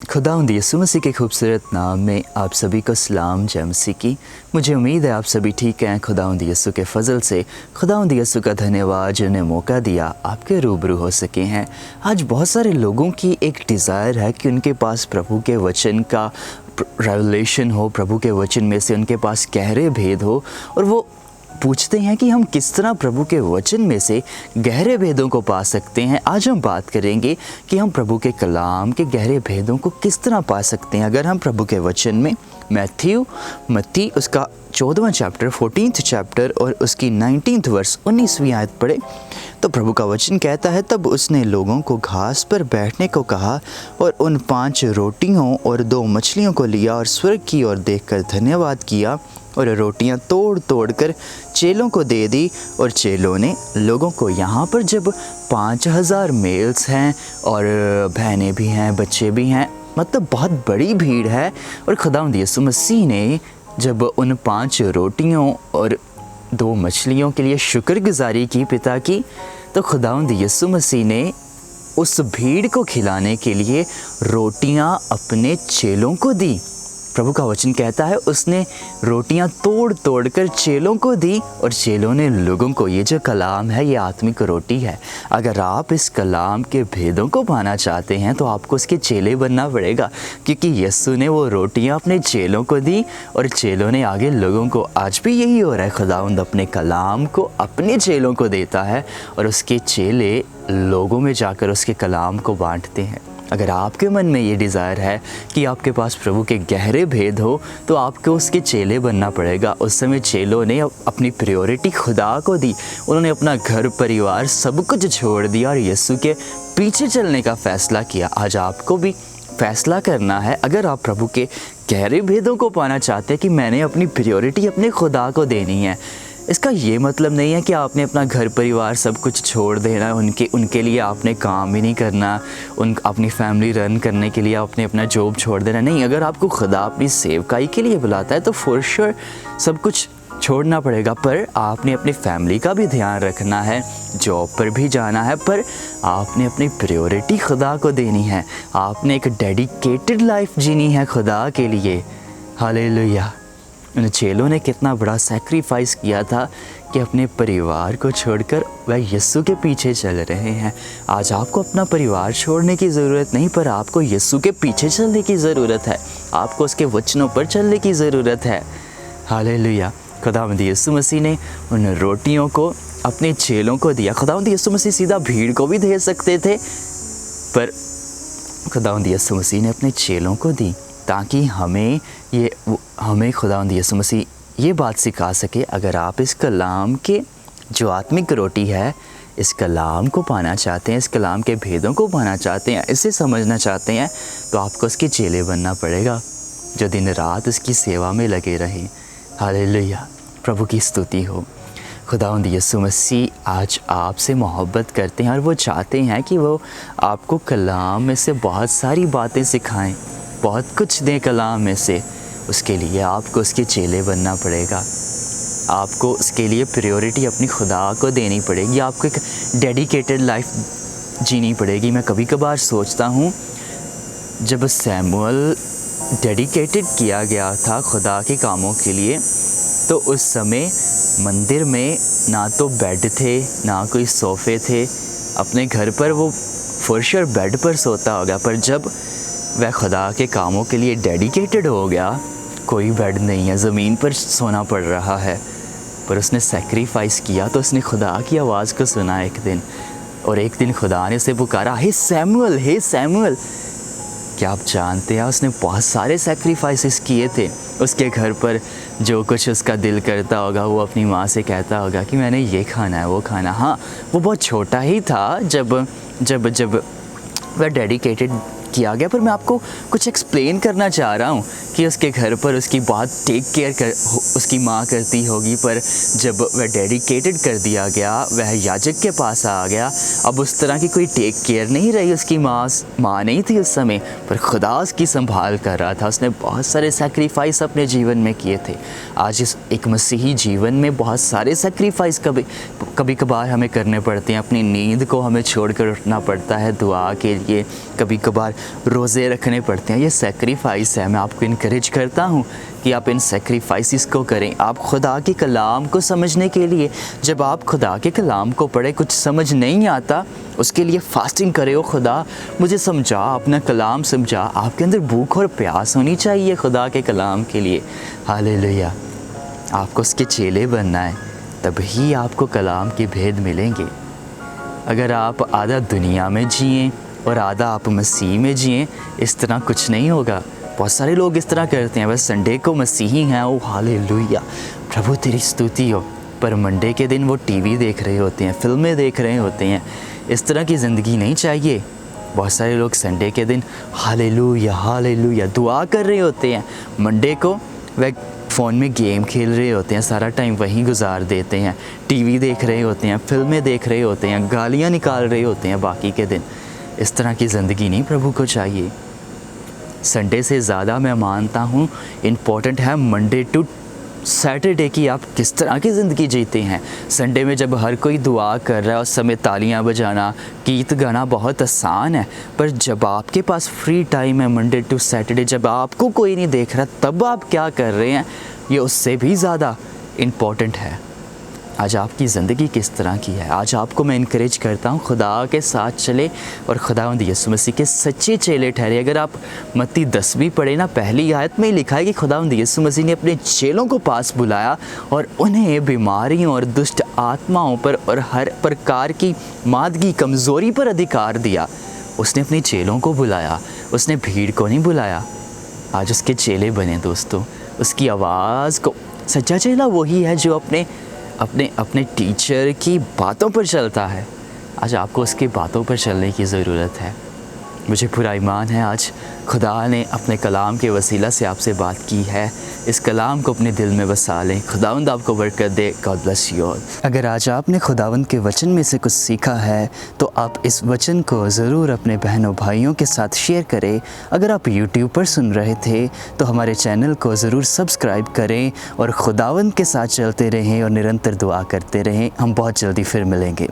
खुदावंद यीशु मसीह के खूबसूरत नाम में आप सभी को सलाम जय मसीह की। मुझे उम्मीद है आप सभी ठीक हैं। खुदावंद यीशु के फजल से खुदावंद यीशु का धन्यवाद जिन्हें मौका दिया आपके रूबरू हो सके हैं। आज बहुत सारे लोगों की एक डिज़ायर है कि उनके पास प्रभु के वचन का रेवलेशन हो, प्रभु के वचन में से उनके पास गहरे भेद हो, और वो पूछते हैं कि हम किस तरह प्रभु के वचन में से गहरे भेदों को पा सकते हैं। आज हम बात करेंगे कि हम प्रभु के कलाम के गहरे भेदों को किस तरह पा सकते हैं। अगर हम प्रभु के वचन में मत्ती उसका 14वां चैप्टर 14th चैप्टर और उसकी 19th वर्स 19वीं आयत पढ़े तो प्रभु का वचन कहता है, तब उसने लोगों को घास पर बैठने को कहा और उन 5 रोटियों और 2 मछलियों को लिया और स्वर्ग की ओर देखकर धन्यवाद किया और रोटियां तोड़ तोड़ कर चेलों को दे दी और चेलों ने लोगों को। यहाँ पर जब 5000 मेल्स हैं और बहनें भी हैं, बच्चे भी हैं, मतलब बहुत बड़ी भीड़ है, और खुदावंद यीशु मसीह ने जब उन 5 रोटियों और 2 मछलियों के लिए शुक्रगुजारी की पिता की, तो खुदावंद यीशु मसीह ने उस भीड़ को खिलाने के लिए रोटियां अपने चेलों को दी। प्रभु का वचन कहता है उसने रोटियां तोड़ तोड़ कर चेलों को दी और चेलों ने लोगों को। ये जो कलाम है ये आत्मिक रोटी है। अगर आप इस कलाम के भेदों को पाना चाहते हैं तो आपको उसके चेले बनना पड़ेगा, क्योंकि यीशु ने वो रोटियां अपने चेलों को दी और चेलों ने आगे लोगों को। आज भी यही हो रहा है, खुदावंद अपने कलाम को अपने चेलों को देता है और उसके चेले लोगों में जाकर उसके कलाम को बांटते हैं। अगर आपके मन में ये डिज़ायर है कि आपके पास प्रभु के गहरे भेद हो तो आपको उसके चेले बनना पड़ेगा। उस समय चेलों ने अपनी प्रायोरिटी खुदा को दी। उन्होंने अपना घर परिवार सब कुछ छोड़ दिया और यीशु के पीछे चलने का फ़ैसला किया। आज आपको भी फ़ैसला करना है। अगर आप प्रभु के गहरे भेदों को पाना चाहते हैं कि मैंने अपनी प्रायोरिटी अपने खुदा को देनी है, इसका ये मतलब नहीं है कि आपने अपना घर परिवार सब कुछ छोड़ देना, उनके लिए आपने काम ही नहीं करना, अपनी फैमिली रन करने के लिए आपने अपना जॉब छोड़ देना। नहीं, अगर आपको खुदा अपनी सेवकाई के लिए बुलाता है तो फॉर श्योर सब कुछ छोड़ना पड़ेगा, पर आपने अपनी फैमिली का भी ध्यान रखना है, जॉब पर भी जाना है, पर आपने अपनी प्रायोरिटी खुदा को देनी है। आपने एक डेडिकेटेड लाइफ जीनी है खुदा के लिए। हालेलुया। उन चेलों ने कितना बड़ा सैक्रिफाइस किया था कि अपने परिवार को छोड़कर वह यीशु के पीछे चल रहे हैं। आज आपको अपना परिवार छोड़ने की ज़रूरत नहीं, पर आपको यीशु के पीछे चलने की ज़रूरत है। आपको उसके वचनों पर चलने की ज़रूरत है। हालेलुया। खुदावंद यीशु मसीह ने उन रोटियों को अपने चेलों को दिया। खुदावंद यीशु मसीह सीधा भीड़ को भी दे सकते थे, पर खुदावंद यीशु मसीह ने अपने चेलों को दी ताकि हमें खुदावंद यीशु मसीह ये बात सिखा सके। अगर आप इस कलाम के जो आत्मिक रोटी है, इस कलाम को पाना चाहते हैं, इस कलाम के भेदों को पाना चाहते हैं, इसे समझना चाहते हैं, तो आपको उसके चेले बनना पड़ेगा जो दिन रात उसकी सेवा में लगे रहें। हालेलुया। प्रभु की स्तुति हो। खुदावंद यीशु मसीह आज आपसे मोहब्बत करते हैं और वो चाहते हैं कि वो आपको कलाम में से बहुत सारी बातें सिखाएं, बहुत कुछ दें कलाम में से। उसके लिए आपको उसके चेले बनना पड़ेगा। आपको उसके लिए प्रायोरिटी अपनी खुदा को देनी पड़ेगी। आपको एक डेडिकेटेड लाइफ जीनी पड़ेगी। मैं कभी कभार सोचता हूँ, जब सैमुअल डेडिकेटेड किया गया था खुदा के कामों के लिए, तो उस समय मंदिर में ना तो बेड थे, ना कोई सोफ़े थे। अपने घर पर वो फॉर श्योर बेड पर सोता होगा, पर जब वह खुदा के कामों के लिए डेडिकेटेड हो गया, कोई बेड नहीं है, ज़मीन पर सोना पड़ रहा है, पर उसने सैक्रिफाइस किया तो उसने खुदा की आवाज़ को सुना एक दिन, और एक दिन खुदा ने उसे पुकारा, हे सैमुअल, हे सैमुअल। क्या आप जानते हैं उसने बहुत सारे सैक्रिफाइसेस किए थे। उसके घर पर जो कुछ उसका दिल करता होगा वो अपनी माँ से कहता होगा कि मैंने ये खाना है, वो खाना। हाँ, वो बहुत छोटा ही था जब वह डेडिकेटेड किया गया, पर मैं आपको कुछ एक्सप्लेन करना चाह रहा हूँ कि उसके घर पर उसकी बहुत टेक केयर उसकी माँ करती होगी, पर जब वह डेडिकेटेड कर दिया गया, वह याजक के पास आ गया, अब उस तरह की कोई टेक केयर नहीं रही। उसकी माँ नहीं थी उस समय, पर खुदा उसकी संभाल कर रहा था। उसने बहुत सारे सैक्रिफाइस अपने जीवन में किए थे। आज इस एक मसीही जीवन में बहुत सारे सैक्रिफाइस कभी कभार हमें करने पड़ते हैं। अपनी नींद को हमें छोड़कर उठना पड़ता है दुआ के लिए। कभी कभार रोज़े रखने पड़ते हैं, ये सेक्रीफाइस है। मैं आपको इनकरेज करता हूँ कि आप इन सेक्रीफाइसेस को करें। आप खुदा के कलाम को समझने के लिए, जब आप खुदा के कलाम को पढ़े, कुछ समझ नहीं आता, उसके लिए फ़ास्टिंग करे। ओ खुदा मुझे समझा, अपना कलाम समझा। आपके अंदर भूख और प्यास होनी चाहिए खुदा के कलाम के लिए। हालेलुया। आपको उसके चेले बनना है, तभी आपको कलाम के भेद मिलेंगे। अगर आप आधा दुनिया में जिएं और आधा आप मसीह में जिएं, इस तरह कुछ नहीं होगा। बहुत सारे लोग इस तरह करते हैं, बस संडे को मसीही हैं, ओ हालेलुया, प्रभु तेरी स्तुति हो, पर मंडे के दिन वो टीवी देख रहे होते हैं, फिल्में देख रहे होते हैं। इस तरह की ज़िंदगी नहीं चाहिए। बहुत सारे लोग संडे के दिन हालेलुया हालेलुया दुआ कर रहे होते हैं, मंडे को वह फ़ोन में गेम खेल रहे होते हैं, सारा टाइम वहीं गुजार देते हैं, टीवी देख रहे होते हैं, फिल्में देख रहे होते हैं, गालियाँ निकाल रहे होते हैं बाकी के दिन। इस तरह की ज़िंदगी नहीं प्रभु को चाहिए। संडे से ज़्यादा मैं मानता हूँ इम्पॉर्टेंट है मंडे टू सैटरडे की आप किस तरह की ज़िंदगी जीते हैं। संडे में जब हर कोई दुआ कर रहा है, उस समय तालियां बजाना, गीत गाना बहुत आसान है, पर जब आपके पास फ्री टाइम है मंडे टू सैटरडे, जब आपको कोई नहीं देख रहा, तब आप क्या कर रहे हैं, ये उससे भी ज़्यादा इम्पॉर्टेंट है। आज आपकी ज़िंदगी किस तरह की है। आज आपको मैं इनकरेज करता हूँ खुदा के साथ चले और खुदावंद यीशु मसीह के सच्चे चेले ठहरे। अगर आप मत्ती 10वीं पढ़े ना, पहली आयत में ही लिखा है कि खुदावंद यीशु मसीह ने अपने चेलों को पास बुलाया और उन्हें बीमारियों और दुष्ट आत्माओं पर और हर प्रकार की मादगी कमज़ोरी पर अधिकार दिया। उसने अपने चेलों को बुलाया, उसने भीड़ को नहीं बुलाया। आज उसके चेले बने दोस्तों। उसकी आवाज़ को, सच्चा चेला वही है जो अपने टीचर की बातों पर चलता है। आज आपको उसकी बातों पर चलने की ज़रूरत है। मुझे पूरा ईमान है आज खुदा ने अपने कलाम के वसीला से आपसे बात की है। इस कलाम को अपने दिल में बसा लें। खुदावंद आपको बरकत दे। God bless you all. अगर आज आपने खुदावंद के वचन में से कुछ सीखा है तो आप इस वचन को ज़रूर अपने बहनों भाइयों के साथ शेयर करें। अगर आप YouTube पर सुन रहे थे तो हमारे चैनल को ज़रूर सब्सक्राइब करें और खुदावंद के साथ चलते रहें और निरंतर दुआ करते रहें। हम बहुत जल्दी फिर मिलेंगे।